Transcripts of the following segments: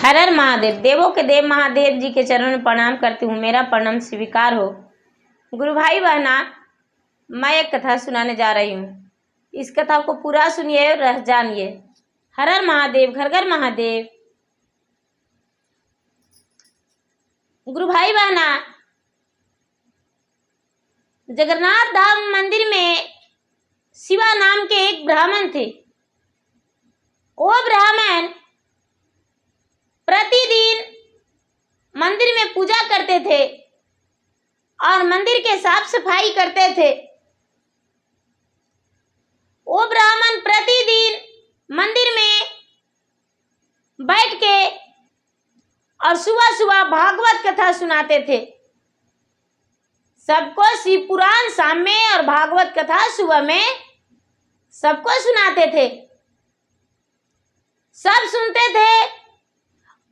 हर हर महादेव। देवों के देव महादेव जी के चरणों में प्रणाम करती हूँ। मेरा प्रणाम स्वीकार हो। गुरु भाई बहना, मैं एक कथा सुनाने जा रही हूँ। इस कथा को पूरा सुनिए और रह जानिए। हर हर महादेव, घर घर महादेव। गुरु भाई बहना, जगन्नाथ धाम मंदिर में शिवा नाम के एक ब्राह्मण थे। वो ब्राह्मण प्रतिदिन मंदिर में पूजा करते थे और मंदिर के साफ सफाई करते थे। वो ब्राह्मण प्रतिदिन मंदिर में बैठ के और सुबह सुबह भागवत कथा सुनाते थे। सबको शिव पुराण शाम में और भागवत कथा सुबह में सबको सुनाते थे। सब सुनते थे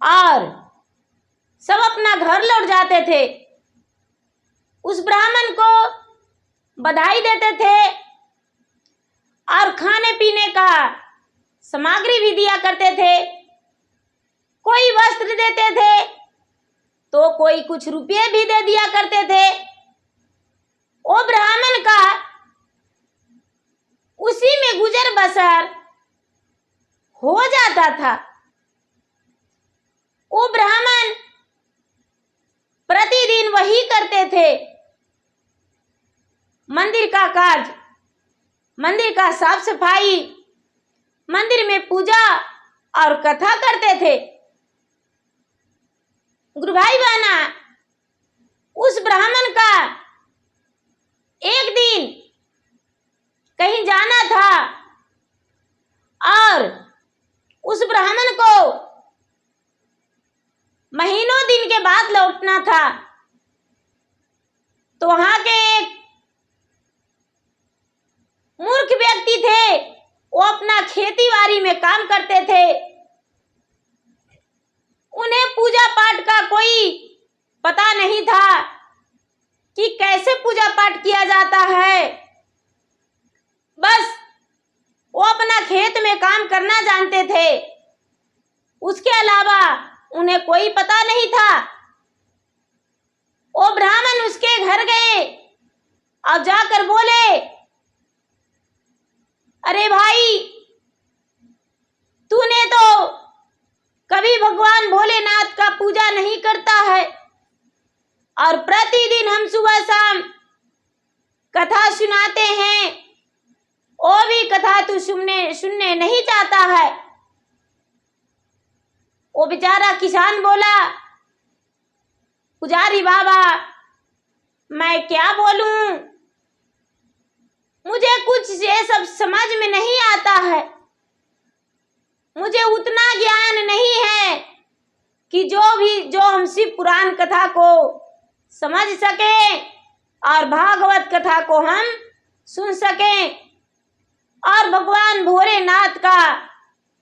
और सब अपना घर लौट जाते थे। उस ब्राह्मण को बधाई देते थे और खाने पीने का सामग्री भी दिया करते थे। कोई वस्त्र देते थे तो कोई कुछ रुपये भी दे दिया करते थे। वो ब्राह्मण का उसी में गुजर बसर हो जाता था। वो ब्राह्मण प्रतिदिन वही करते थे। मंदिर का कार्य, मंदिर का साफ सफाई, मंदिर में पूजा और कथा करते थे। गुरु भाई बहना, उस ब्राह्मण का एक दिन कहीं जाना था और उस ब्राह्मण को महीनों दिन के बाद लौटना था। तो वहां के एक मूर्ख व्यक्ति थे। वो अपना खेती बाड़ी में काम करते थे। उन्हें पूजा पाठ का कोई पता नहीं था कि कैसे पूजा पाठ किया जाता है। बस वो अपना खेत में काम करना जानते थे। उसके अलावा उन्हें कोई पता नहीं था। वो ब्राह्मण उसके घर गए और जाकर बोले, अरे भाई, तूने तो कभी भगवान भोलेनाथ का पूजा नहीं करता है और प्रतिदिन हम सुबह शाम कथा सुनाते हैं, वो भी कथा तू सुनने नहीं चाहता है। वो बेचारा किसान बोला, पुजारी बाबा, मैं क्या बोलूं, मुझे कुछ ये सब समझ में नहीं आता है। मुझे उतना ज्ञान नहीं है कि जो हम शिव पुराण कथा को समझ सके और भागवत कथा को हम सुन सकें और भगवान भोलेनाथ का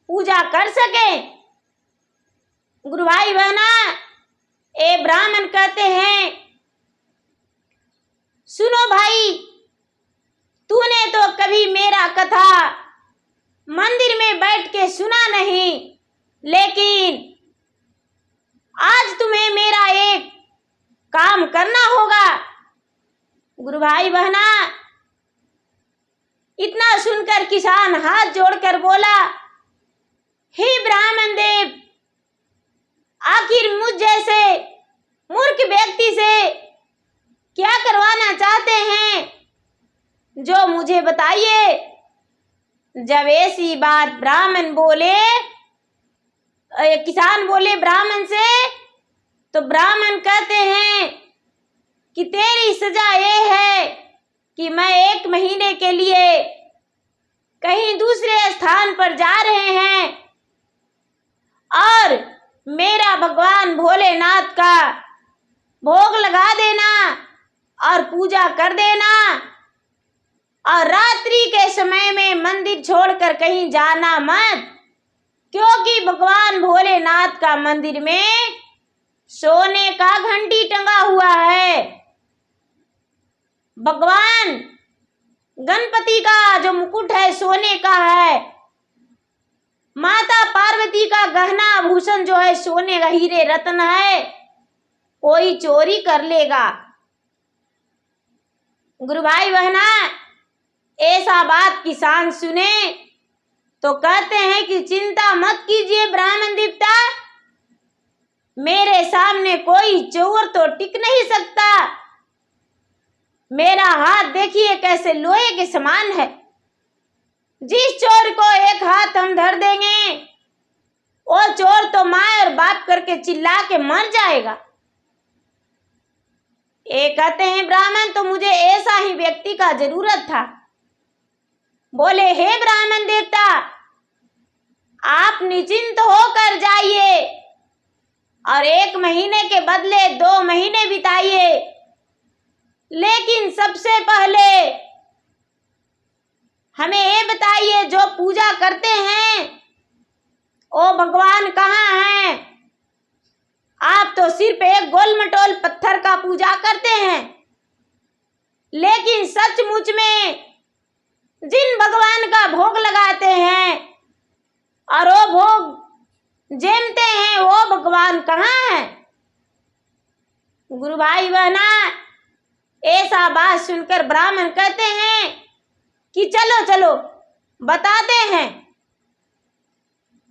पूजा कर सकें। गुरु भाई बहना, ए ब्राह्मण कहते हैं, सुनो भाई, तूने तो कभी मेरा कथा मंदिर में बैठ के सुना नहीं, लेकिन आज तुम्हें मेरा एक काम करना होगा। गुरु भाई बहना, इतना सुनकर किसान हाथ जोड़कर बोला, हे ब्राह्मण देव, आखिर मुझ जैसे मूर्ख व्यक्ति से क्या करवाना चाहते हैं, जो मुझे बताइए। जब ऐसी बात ब्राह्मण बोले, किसान बोले ब्राह्मण से, तो ब्राह्मण कहते हैं कि तेरी सजा ये है कि मैं 1 महीने के लिए कहीं दूसरे स्थान पर जा रहे हैं और मेरा भगवान भोलेनाथ का भोग लगा देना और पूजा कर देना और रात्रि के समय में मंदिर छोड़कर कहीं जाना मत, क्योंकि भगवान भोलेनाथ का मंदिर में सोने का घंटी टंगा हुआ है। भगवान गणपति का जो मुकुट है सोने का है। माता पार्वती का गहना आभूषण जो है सोने का हीरे रत्न है, कोई चोरी कर लेगा। गुरु भाई बहना, ऐसा बात किसान सुने तो कहते हैं कि चिंता मत कीजिए ब्राह्मण देवता, मेरे सामने कोई चोर तो टिक नहीं सकता। मेरा हाथ देखिए कैसे लोहे के समान है। जिस चोर को एक हाथ हम धर देंगे, वो चोर तो माँ और बाप करके चिल्ला के मर जाएगा। ये कहते हैं ब्राह्मण, तो मुझे ऐसा ही व्यक्ति का जरूरत था। बोले, हे ब्राह्मण देवता, आप निश्चिंत होकर जाइए और 1 महीने के बदले 2 महीने बिताइए, लेकिन सबसे पहले हमें ये बताइए, जो पूजा करते हैं वो भगवान कहाँ हैं? आप तो सिर्फ एक गोल मटोल पत्थर का पूजा करते हैं, लेकिन सचमुच में जिन भगवान का भोग लगाते हैं और वो भोग जेमते हैं, वो भगवान कहाँ हैं? गुरु भाई बहना, ऐसा बात सुनकर ब्राह्मण कहते हैं कि चलो चलो बताते हैं।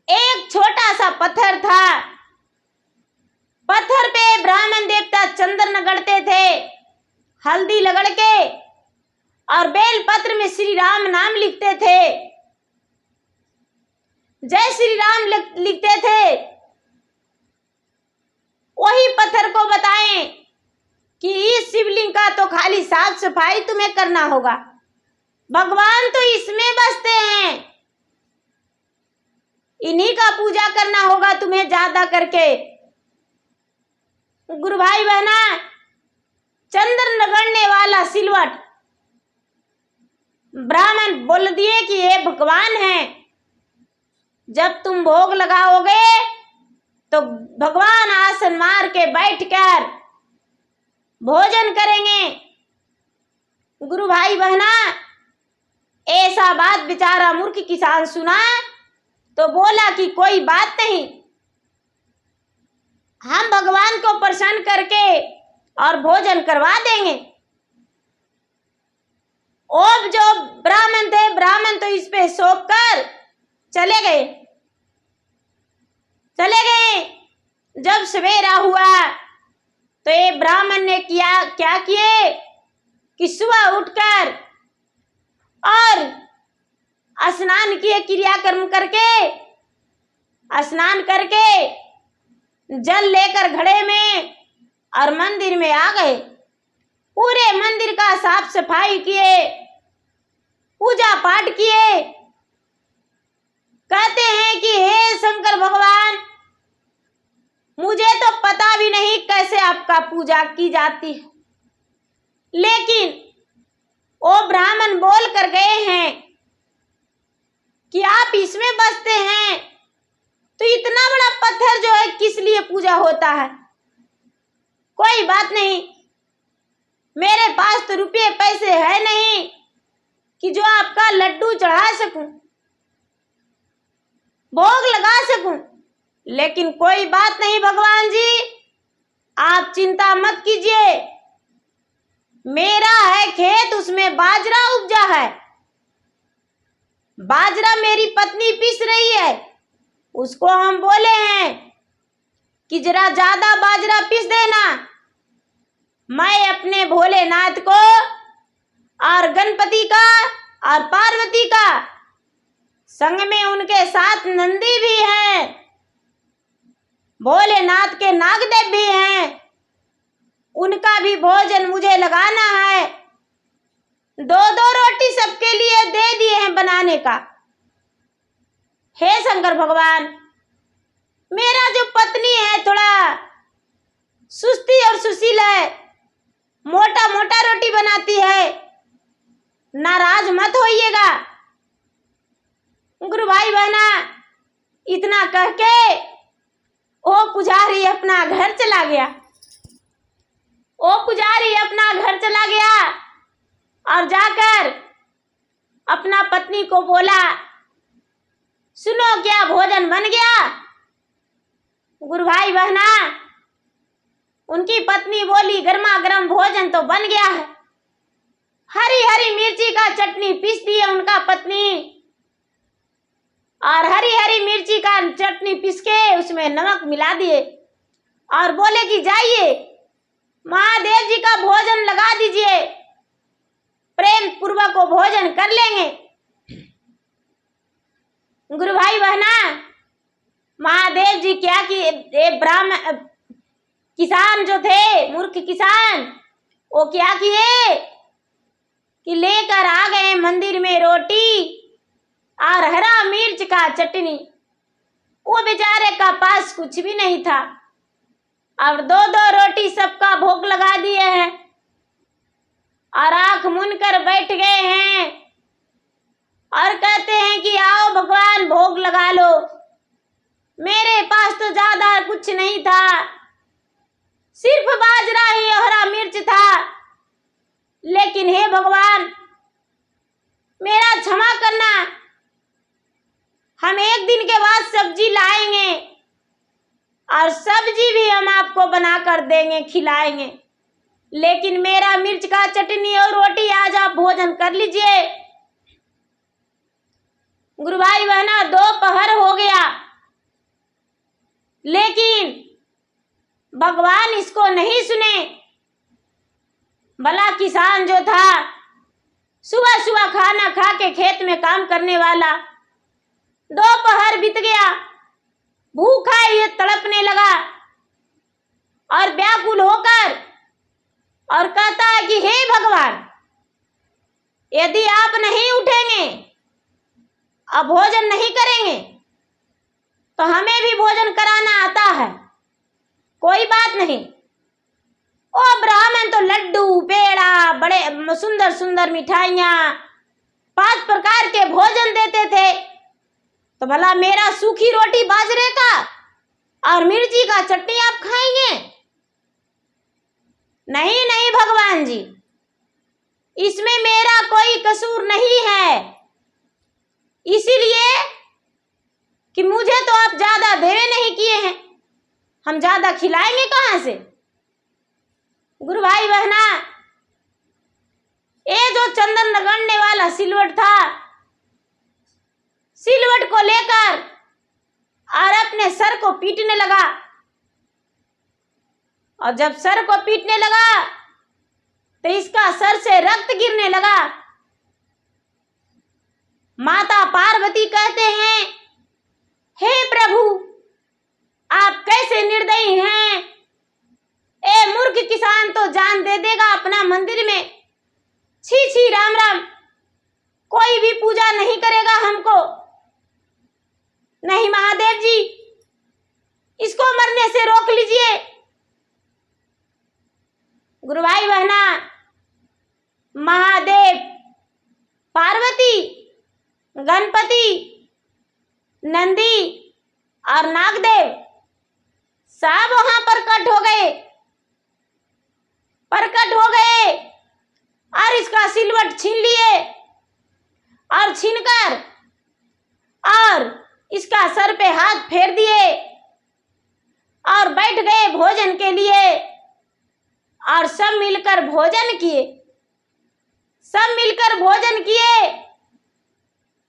एक छोटा सा पत्थर था, पत्थर पे ब्राह्मण देवता चंदन रगड़ते थे, हल्दी रगड़ के, और बेल पत्र में श्री राम नाम लिखते थे, जय श्री राम लिखते थे। वही पत्थर को बताएं कि इस शिवलिंग का तो खाली साफ सफाई तुम्हें करना होगा, भगवान तो इसमें बसते हैं, इन्हीं का पूजा करना होगा तुम्हें ज्यादा करके। गुरु भाई बहना, चंदन रगड़ने वाला सिलवट ब्राह्मण बोल दिए कि ये भगवान है, जब तुम भोग लगाओगे तो भगवान आसन मार के बैठकर भोजन करेंगे। गुरु भाई बहना, ऐसा बात बेचारा मूर्ख किसान सुना तो बोला कि कोई बात नहीं, हम भगवान को प्रसन्न करके और भोजन करवा देंगे। अब जो ब्राह्मण थे, ब्राह्मण तो इस पे सौंप कर चले गए। जब सवेरा हुआ तो ये ब्राह्मण ने क्या किए कि सुबह उठकर और स्नान किए, क्रियाकर्म करके स्नान करके जल लेकर घड़े में और मंदिर में आ गए। पूरे मंदिर का साफ सफाई किए, पूजा पाठ किए। कहते हैं कि हे शंकर भगवान, मुझे तो पता भी नहीं कैसे आपका पूजा की जाती है, लेकिन वो ब्राह्मण बोल कर गए हैं कि आप इसमें बसते हैं, तो इतना बड़ा पत्थर जो है किस लिए पूजा होता है? कोई बात नहीं, मेरे पास तो रुपये पैसे है नहीं कि जो आपका लड्डू चढ़ा सकूं, भोग लगा सकूं, लेकिन कोई बात नहीं भगवान जी, आप चिंता मत कीजिए। मेरा है खेत, उसमें बाजरा उपजा है, बाजरा मेरी पत्नी पीस रही है, उसको हम बोले हैं कि जरा ज्यादा बाजरा पीस देना। मैं अपने भोलेनाथ को और गणपति का और पार्वती का, संग में उनके साथ नंदी भी हैं, भोलेनाथ के नागदेव भी हैं, उनका भी भोजन मुझे लगाना है। 2-2 रोटी सबके लिए दे दिए हैं बनाने का। हे शंकर भगवान, मेरा जो पत्नी है थोड़ा सुस्ती और सुशील है, मोटा मोटा रोटी बनाती है, नाराज मत होइएगा। गुरु भाई बहना, इतना कह के वो पुजारी अपना घर चला गया। और जाकर अपना पत्नी को बोला, सुनो क्या भोजन बन गया? गुरु भाई बहना, उनकी पत्नी बोली गर्मा गर्म भोजन तो बन गया है। हरी हरी मिर्ची का चटनी पीस दी है उनका पत्नी, और हरी हरी मिर्ची का चटनी पीस के उसमें नमक मिला दिए और बोले कि जाइए महादेव जी का भोजन लगा दीजिए, प्रेम पूर्वक को भोजन कर लेंगे। गुरु भाई बहना, महादेव जी क्या कि ब्राह्मण किसान जो थे, मूर्ख किसान, वो क्या किए कि लेकर आ गए मंदिर में रोटी और हरा मिर्च का चटनी। वो बेचारे का पास कुछ भी नहीं था और दो दो रोटी सबका भोग लगा दिए हैं और आंख मूंद कर बैठ गए हैं और कहते हैं कि आओ भगवान भोग लगा लो। मेरे पास तो ज्यादा कुछ नहीं था, सिर्फ बाजरा ही हरा मिर्च था, लेकिन हे भगवान मेरा क्षमा करना, हम एक दिन के बाद सब्जी लाएंगे और सब्जी भी हम आपको बनाकर देंगे, खिलाएंगे, लेकिन मेरा मिर्च का चटनी और रोटी आज आप भोजन कर लीजिए। गुरु भाई बहना, दोपहर हो गया, लेकिन भगवान इसको नहीं सुने। भला किसान जो था, सुबह सुबह खाना खा के खेत में काम करने वाला, दोपहर बीत गया, भूखा ये तड़पने लगा और व्याकुल होकर और कहता है कि हे भगवान, यदि आप नहीं उठेंगे और भोजन नहीं करेंगे तो हमें भी भोजन कराना आता है, कोई बात नहीं। ओ ब्राह्मण तो लड्डू पेड़ा बड़े सुंदर सुंदर मिठाइयां 5 प्रकार के भोजन देते थे, तो भला मेरा सूखी रोटी बाजरे का और मिर्ची का चटनी आप खाएंगे? नहीं नहीं भगवान जी, इसमें मेरा कोई कसूर नहीं है, इसीलिए कि मुझे तो आप ज्यादा देवे नहीं किए हैं, हम ज्यादा खिलाएंगे कहां से? गुरु भाई बहना, ये जो चंदन रगड़ने वाला सिलवट था, सिलवट को लेकर और अपने सर को पीटने लगा, और जब सर को पीटने लगा तो इसका सर से रक्त गिरने लगा। माता पार्वती कहते हैं, हे प्रभु आप कैसे निर्दयी हैं, ए मूर्ख किसान तो जान दे देगा अपना मंदिर में, छी छी राम राम, कोई भी पूजा नहीं करेगा हमको। नहीं महादेव जी, इसको मरने से रोक लीजिए। गुरु भाई बहना, महादेव, पार्वती, गणपति, नंदी और नागदेव सब वहां प्रकट हो गए और इसका सिलवट छीन लिए और छीनकर और इसका सर पे हाथ फेर दिए और बैठ गए भोजन के लिए, और सब मिलकर भोजन किए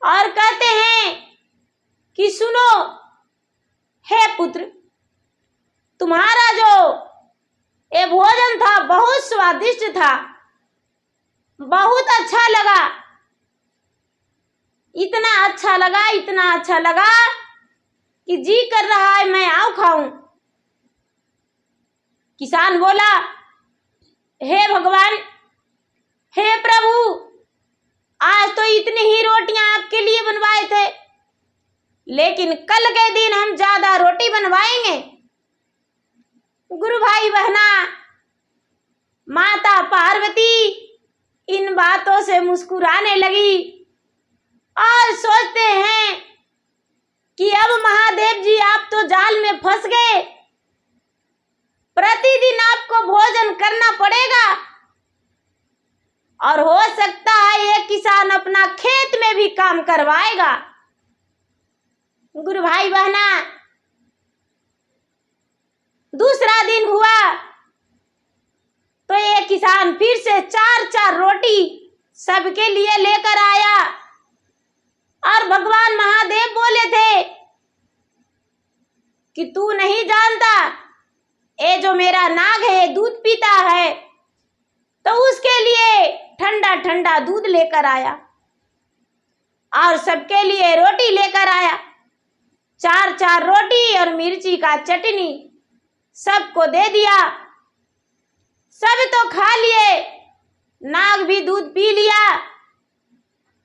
और कहते हैं कि सुनो हे पुत्र, तुम्हारा जो ये भोजन था बहुत स्वादिष्ट था, बहुत अच्छा लगा, इतना अच्छा लगा कि जी कर रहा है मैं आऊं खाऊं। किसान बोला, हे भगवान, हे प्रभु, आज तो इतनी ही रोटियां आपके लिए बनवाए थे, लेकिन कल के दिन हम ज्यादा रोटी बनवाएंगे। गुरु भाई बहना, माता पार्वती इन बातों से मुस्कुराने लगी और सोचते हैं कि अब महादेव जी आप तो जाल में फंस गए, प्रतिदिन आपको भोजन करना पड़ेगा और हो सकता है ये किसान अपना खेत में भी काम करवाएगा। गुरु भाई बहना, दूसरा दिन हुआ तो ये किसान फिर से 4-4 रोटी सबके लिए लेकर आया और भगवान महादेव बोले थे कि तू नहीं जानता, ये जो मेरा नाग है ये दूध पीता है, तो उसके लिए ठंडा ठंडा दूध लेकर आया और सबके लिए रोटी लेकर आया। 4-4 रोटी और मिर्ची का चटनी सबको दे दिया। सब तो खा लिए, नाग भी दूध पी लिया।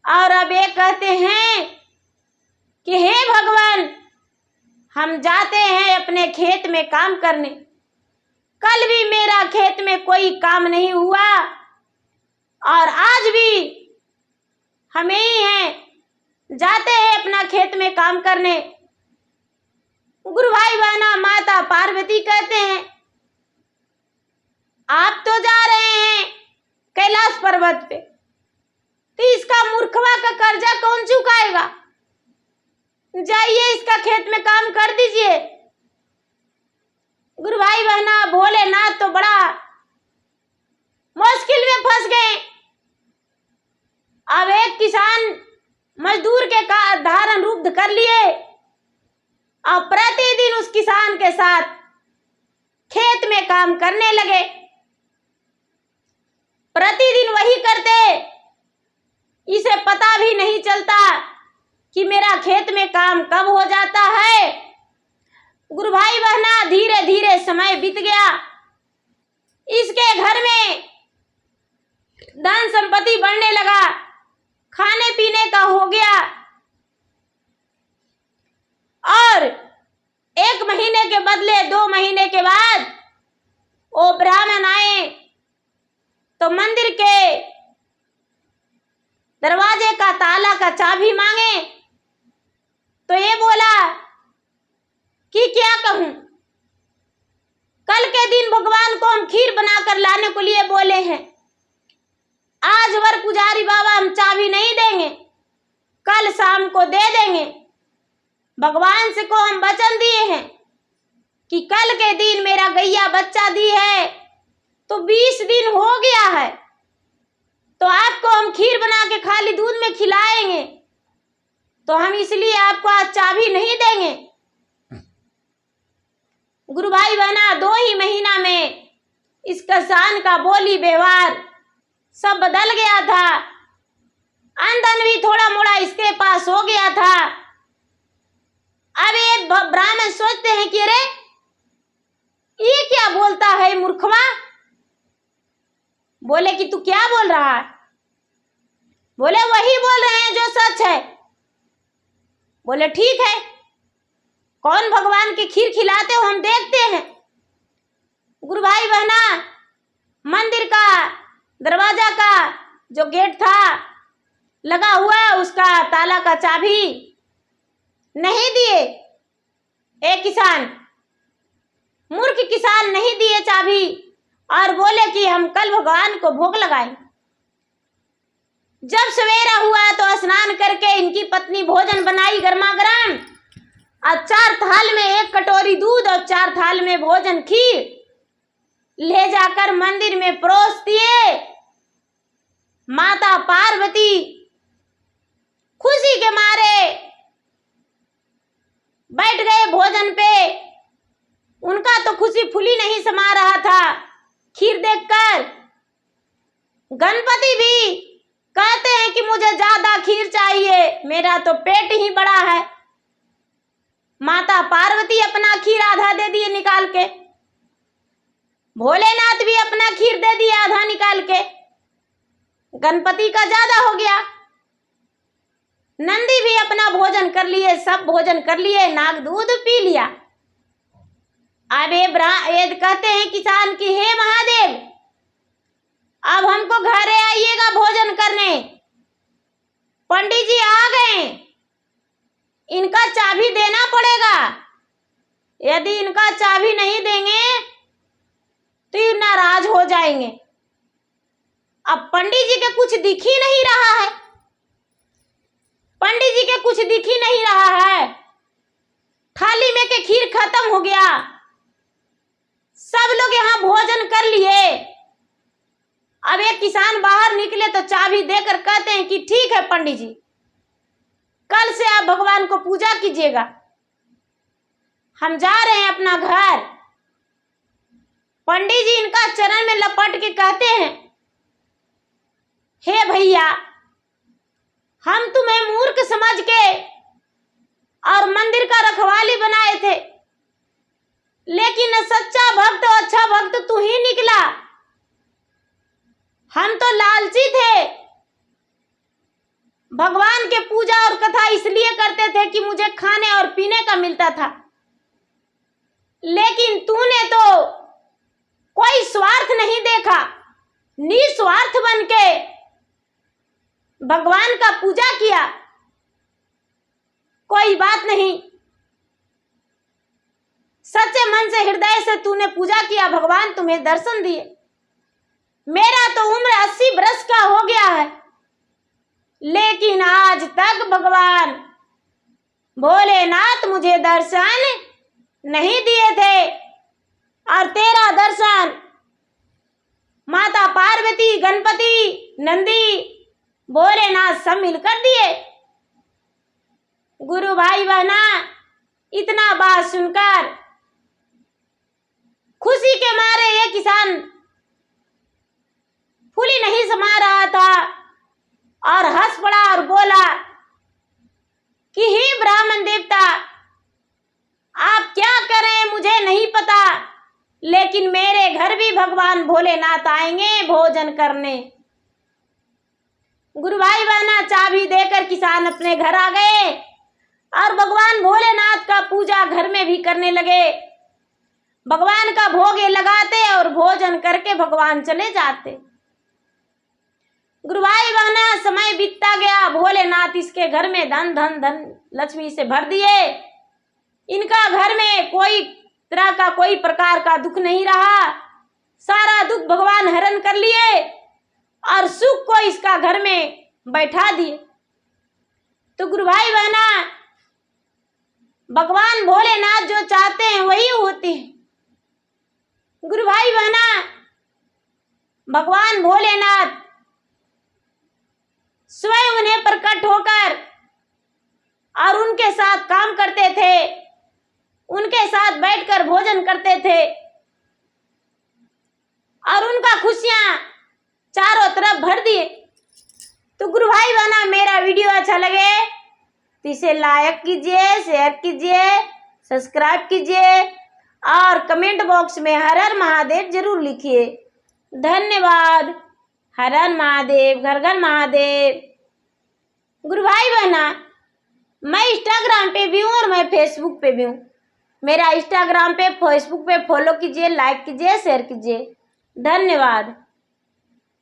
और अब ये कहते हैं कि हे भगवान, हम जाते हैं अपने खेत में काम करने। कल भी मेरा खेत में कोई काम नहीं हुआ और आज भी हमें ही हैं, जाते हैं अपना खेत में काम करने। गुरु भाई बहना, माता पार्वती कहते हैं आप तो जा रहे हैं कैलाश पर्वत पे, तो इसका मूर्खवा का कर्जा कौन चुकाएगा? जाइए इसका खेत में काम कर दीजिए। गुरु भाई बहना, भोलेनाथ तो बड़ा मुश्किल में फंस गए। अब एक किसान मजदूर के धारण रूप कर लिए और प्रतिदिन उस किसान के साथ खेत में काम करने लगे। प्रतिदिन वही करते, इसे पता भी नहीं चलता कि मेरा खेत में काम कब हो जाता है। गुरु भाई बहना, धीरे धीरे समय बीत गया। इसके घर में धन संपत्ति बढ़ने लगा, खाने पीने का हो गया। और 1 महीने के बदले 2 महीने के बाद वो ब्राह्मण आए तो मंदिर के दरवाजे का ताला का चाबी मांगे तो ये बोला कि क्या कहूं, कल के दिन भगवान को हम खीर बनाकर लाने को लिए बोले हैं, आज वर पुजारी बाबा हम चाबी नहीं देंगे, कल शाम को दे देंगे। भगवान से को हम वचन दिए हैं कि कल के दिन मेरा गैया बच्चा दी है तो 20 दिन हो गया है, तो आपको हम खीर बना के खाली दूध में खिलाएंगे, तो हम इसलिए आपको आज चाबी नहीं देंगे। गुरु भाई बहना, 2 ही महीना में इस किसान का बोली व्यवहार सब बदल गया था। आमदन भी थोड़ा मोड़ा इसके पास हो गया था। अब ये ब्राह्मण सोचते हैं कि अरे ये क्या बोलता है मूर्खवा। बोले कि तू क्या बोल रहा है? बोले वही बोल रहे हैं जो सच है। बोले ठीक है, कौन भगवान की खीर खिलाते हो हम देखते हैं। गुरु भाई बहना, मंदिर का दरवाजा का जो गेट था लगा हुआ, उसका ताला का चाबी नहीं दिए। एक किसान, मूर्ख किसान, नहीं दिए चाबी और बोले कि हम कल भगवान को भोग लगाएं। जब सवेरा हुआ तो स्नान करके इनकी पत्नी भोजन बनाई गर्मा गर्म और 4 थाल में 1 कटोरी दूध और 4 थाल में भोजन खीर ले जाकर मंदिर में परोस दिए। माता पार्वती खुशी के मारे बैठ गए भोजन पे। उनका तो खुशी फुली नहीं समा रहा था खीर देखकर। गणपति भी कहते हैं कि मुझे ज्यादा खीर चाहिए, मेरा तो पेट ही बड़ा है। माता पार्वती अपना खीर आधा दे दिए निकाल के, भोलेनाथ भी अपना खीर दे दिया आधा निकाल के। गणपति का ज्यादा हो गया, नंदी भी अपना भोजन कर लिए, सब भोजन कर लिए, नाग दूध पी लिया। अब ये कहते हैं किसान की हे महादेव, अब हमको घरे आइएगा भोजन करने। पंडित जी आ गए, इनका चाबी देना पड़ेगा। यदि इनका चाबी नहीं देंगे तो ये नाराज हो जाएंगे। अब पंडित जी के कुछ दिख ही नहीं रहा है, पंडित जी के कुछ दिख ही नहीं रहा है। थाली में के खीर खत्म हो गया, सब लोग यहाँ भोजन कर लिए। अब एक किसान बाहर निकले तो चाबी देकर कहते हैं कि ठीक है पंडित जी, कल से आप भगवान को पूजा कीजिएगा, हम जा रहे हैं अपना घर। पंडित जी इनका चरण में लपट के कहते हैं, हे भैया, हम तुम्हें मूर्ख समझ के और मंदिर का रखवाली बनाए थे, लेकिन सच्चा भक्त और अच्छा भक्त तू ही निकला। हम तो लालची थे, भगवान के पूजा और कथा इसलिए करते थे कि मुझे खाने और पीने का मिलता था, लेकिन तूने तो कोई स्वार्थ नहीं देखा, निस्वार्थ बन के भगवान का पूजा किया। कोई बात नहीं, सच्चे मन से हृदय से तूने पूजा किया, भगवान तुम्हें दर्शन दिए। मेरा तो उम्र 80 वर्ष का हो गया है, लेकिन आज तक भगवान भोलेनाथ मुझे दर्शन नहीं दिए थे, और तेरा दर्शन माता पार्वती, गणपति, नंदी, भोलेनाथ सब मिलकर दिए। गुरु भाई बहना, इतना बात सुनकर खुशी के मारे ये किसान फूली नहीं समा रहा था और हंस पड़ा और बोला कि हे ब्राह्मण देवता, आप क्या करें मुझे नहीं पता, लेकिन मेरे घर भी भगवान भोलेनाथ आएंगे भोजन करने। गुरु भाई बहना, चाबी देकर किसान अपने घर आ गए और भगवान भोलेनाथ का पूजा घर में भी करने लगे। भगवान का भोगे लगाते और भोजन करके भगवान चले जाते। गुरु भाई बहना, समय बीतता गया, भोलेनाथ इसके घर में धन धन धन लक्ष्मी से भर दिए। इनका घर में कोई तरह का कोई प्रकार का दुख नहीं रहा, सारा दुख भगवान हरण कर लिए और सुख को इसका घर में बैठा दिए। तो गुरु भाई बहना, भगवान भोलेनाथ जो चाहते हैं वही होते हैं। गुरु भाई बहना, भगवान भोलेनाथ स्वयं उन्हें प्रकट होकर और उनके साथ काम करते थे, उनके साथ बैठकर भोजन करते थे और उनका खुशियां चारों तरफ भर दिए। तो गुरु भाई बहना, मेरा वीडियो अच्छा लगे तो इसे लाइक कीजिए, शेयर कीजिए, सब्सक्राइब कीजिए और कमेंट बॉक्स में हर हर महादेव जरूर लिखिए। धन्यवाद। हर हर महादेव, घर घर महादेव। गुरु भाई बहना, मैं इंस्टाग्राम पे भी हूँ और मैं फेसबुक पे भी हूँ। मेरा इंस्टाग्राम पे, फेसबुक पे फॉलो कीजिए, लाइक कीजिए, शेयर कीजिए। धन्यवाद।